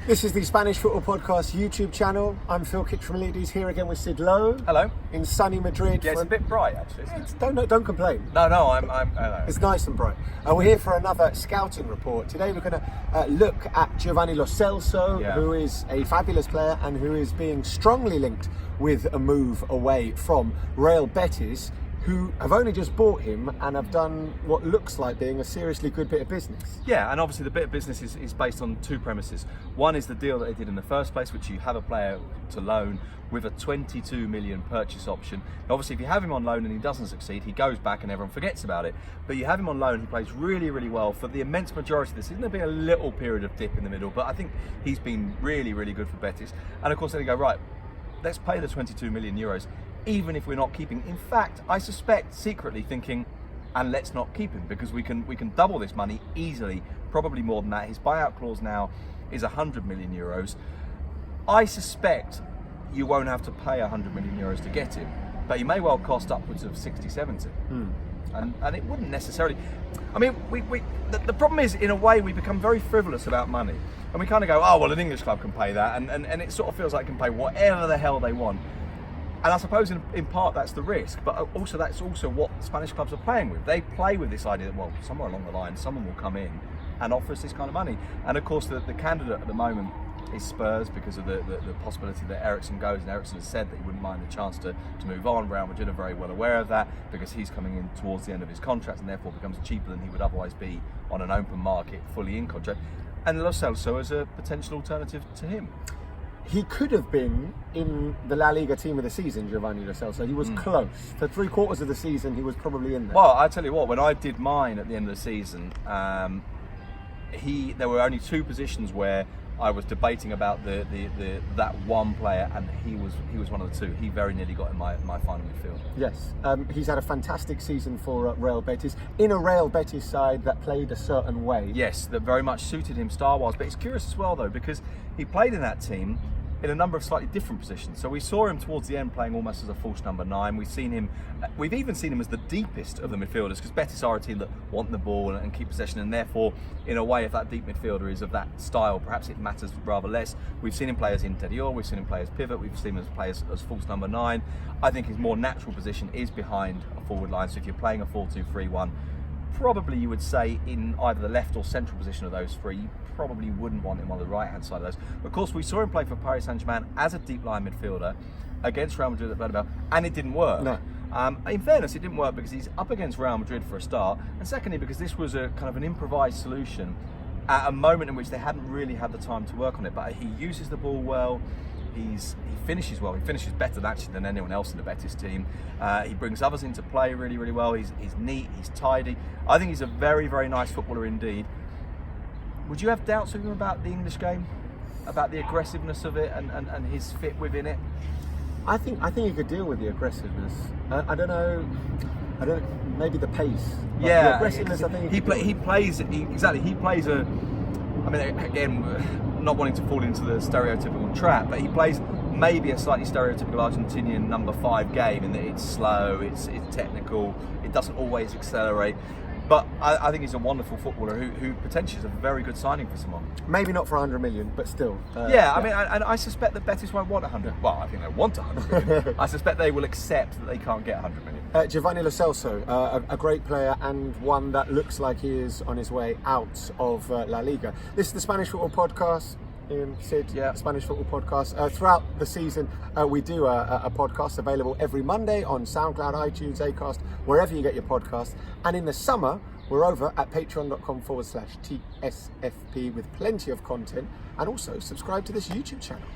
This is the Spanish Football Podcast YouTube channel. I'm Phil Kitromilides here again with Sid Lowe. Hello. In sunny Madrid. Yeah, it's a bit bright actually, isn't it? Don't complain. No, I'm It's nice and bright. We're here for another scouting report. Today we're going to look at Giovani Lo Celso, who is a fabulous player and who is being strongly linked with a move away from Real Betis, who have only just bought him and have done what looks like being a seriously good bit of business. Yeah, and obviously the bit of business is based on two premises. One is the deal that they did in the first place, which you have a player to loan with a 22 million purchase option. Obviously, if you have him on loan and he doesn't succeed, he goes back and everyone forgets about it. But you have him on loan, he plays really, really well for the immense majority of this season. There'll be a little period of dip in the middle, but I think he's been really, really good for Betis. And of course, then you go, right, let's pay the 22 million euros. Even if we're not keeping. In fact, I suspect secretly thinking, and let's not keep him because we can double this money easily, probably more than that. His buyout clause now is 100 million euros. I suspect you won't have to pay 100 million euros to get him, but he may well cost upwards of 60, 70. And it wouldn't necessarily. I mean, the problem is, in a way, we become very frivolous about money, and we kind of go, oh well, an English club can pay that, and it sort of feels like it can pay whatever the hell they want. And I suppose in part that's the risk, but also that's also what Spanish clubs are playing with. They play with this idea that, well, somewhere along the line, someone will come in and offer us this kind of money. And of course, the candidate at the moment is Spurs because of the possibility that Eriksen goes. And Eriksen has said that he wouldn't mind the chance to move on. Real Madrid are very well aware of that because he's coming in towards the end of his contract and therefore becomes cheaper than he would otherwise be on an open market, fully in contract. And Lo Celso is a potential alternative to him. He could have been in the La Liga team of the season, Giovani Lo Celso. He was close. For 3/4 of the season, he was probably in there. Well, I tell you what, when I did mine at the end of the season, there were only two positions where I was debating about that one player, and he was one of the two. He very nearly got in my final midfield. Yes, he's had a fantastic season for Real Betis, in a Real Betis side that played a certain way. Yes, that very much suited him style-wise. But it's curious as well, though, because he played in that team in a number of slightly different positions. So we saw him towards the end playing almost as a false number 9. We've even seen him as the deepest of the midfielders, because Betis are a team that want the ball and keep possession, and therefore, in a way, if that deep midfielder is of that style, perhaps it matters rather less. We've seen him play as interior, we've seen him play as pivot, we've seen him play as false number 9. I think his more natural position is behind a forward line. So if you're playing a 4-2-3-1, probably you would say in either the left or central position of those three. You probably wouldn't want him on the right hand side of those. Of course, we saw him play for Paris Saint-Germain as a deep line midfielder against Real Madrid at Bernabeu, and it didn't work. No. In fairness, it didn't work because he's up against Real Madrid for a start, and secondly because this was a kind of an improvised solution at a moment in which they hadn't really had the time to work on it. But he uses the ball well. He finishes well. He finishes better actually than anyone else in the Betis team. He brings others into play really, really well. He's neat. He's tidy. I think he's a very, very nice footballer indeed. Would you have doubts with him about the English game, about the aggressiveness of it and his fit within it? I think he could deal with the aggressiveness. I don't know. Maybe the pace. But the aggressiveness. I think he plays a. I mean, again, not wanting to fall into the stereotypical trap, but he plays maybe a slightly stereotypical Argentinian number 5 game in that it's slow, it's technical, it doesn't always accelerate. But I think he's a wonderful footballer who potentially is a very good signing for someone. Maybe not for 100 million, but still. I mean, and I suspect that Betis won't want 100. Well, I think they want 100 million. I suspect they will accept that they can't get 100 million. Giovani Lo Celso, a great player and one that looks like he is on his way out of La Liga. This is the Spanish Football Podcast. Sid, Spanish Football Podcast. Throughout the season, we do a podcast available every Monday on SoundCloud, iTunes, Acast, wherever you get your podcast. And in the summer, we're over at patreon.com/TSFP with plenty of content. And also subscribe to this YouTube channel.